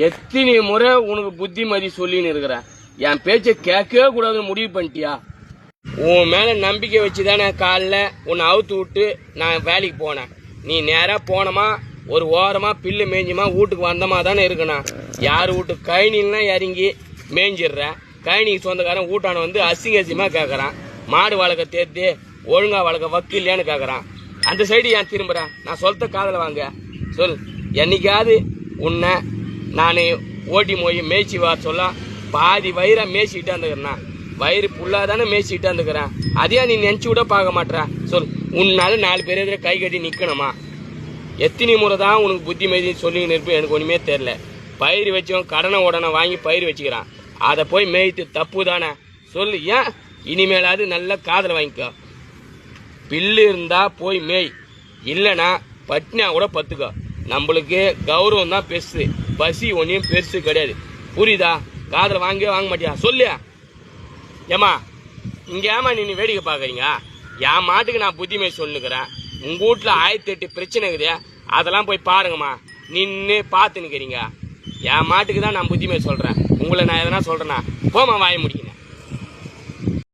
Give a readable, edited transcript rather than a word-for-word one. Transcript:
எத்தனை முறை உனக்கு புத்திமதி சொல்லின்னு இருக்கிறேன். என் பேச்சை கேட்கவே கூடாதுன்னு முடிவு பண்ணிட்டியா? உன் மேல நம்பிக்கை வச்சுதானே காலைல உன்னை அவுத்து விட்டு நான் வேலைக்கு போனேன். நீ நேரா போனமா ஒரு ஓரமா பில்லு மேய்ஞ்சுமா வீட்டுக்கு வந்தமா தானே இருக்கணும். யார் வீட்டு கழனிலாம் இறங்கி மேய்ஞ்சிடுற. கழனிக்கு சொந்தக்காரன் வீட்டான வந்து அசிங்கமா கேட்கறான். மாடு வளர்க்க தேர்த்து ஒழுங்கா வளர்க்க வக்கு இல்லையான்னு கேட்கறான். அந்த சைடு ஏன் திரும்புறேன்? நான் சொல்ல காதல வாங்க சொல். என்னைக்காவது உன்னை நான் ஓட்டி மொழி மேய்ச்சி வர சொல்ல பாதி வயிறா மேய்ச்சிக்கிட்டே இருந்துக்கிறேன்னா வயிறு புல்லாதானே மேய்ச்சிக்கிட்டே இருந்துக்கிறேன். அதையா நீ நினைச்சு விட பார்க்க மாட்டேற சொல். உன்னால 4 பேர் எதிர கை கட்டி நிக்கணுமா? எத்தனை முறை தான் உனக்கு புத்தி மெதி சொல்லி நிற்பு எனக்கு ஒண்ணுமே தெரியல. பயிர் வச்சவன் கடனை உடனே வாங்கி பயிர் வச்சுக்கிறான். அதை போய் மேய்த்து தப்பு தானே சொல்லு. ஏன் இனிமேலாவது நல்ல காதல் வாங்கிக்கோ. பில்லு இருந்தா போய் மேய், இல்லைன்னா பட்னியா கூட பத்துக்கோ. நம்மளுக்கு கௌரவம் தான் பெருசு, பசி ஒன்றையும் பெருசு கிடையாது. புரியுதா? காதல் வாங்கவே வாங்க மாட்டியா சொல்லியா? ஏமா இங்க ஏமா நீ வேடிக்கை பாக்குறீங்க? என் மாட்டுக்கு நான் புத்திமை சொல்லுக்கிறேன். உங்க வீட்டுல 1008 பிரச்சனை இருக்குது. அதெல்லாம் போய் பாருங்கம்மா. நின்று பார்த்து நிக்கிறீங்க. என் மாட்டுக்கு தான் நான் புத்திமை சொல்றேன். உங்களை நான் எதனா சொல்றேன்னா போமா வாய முடியும்.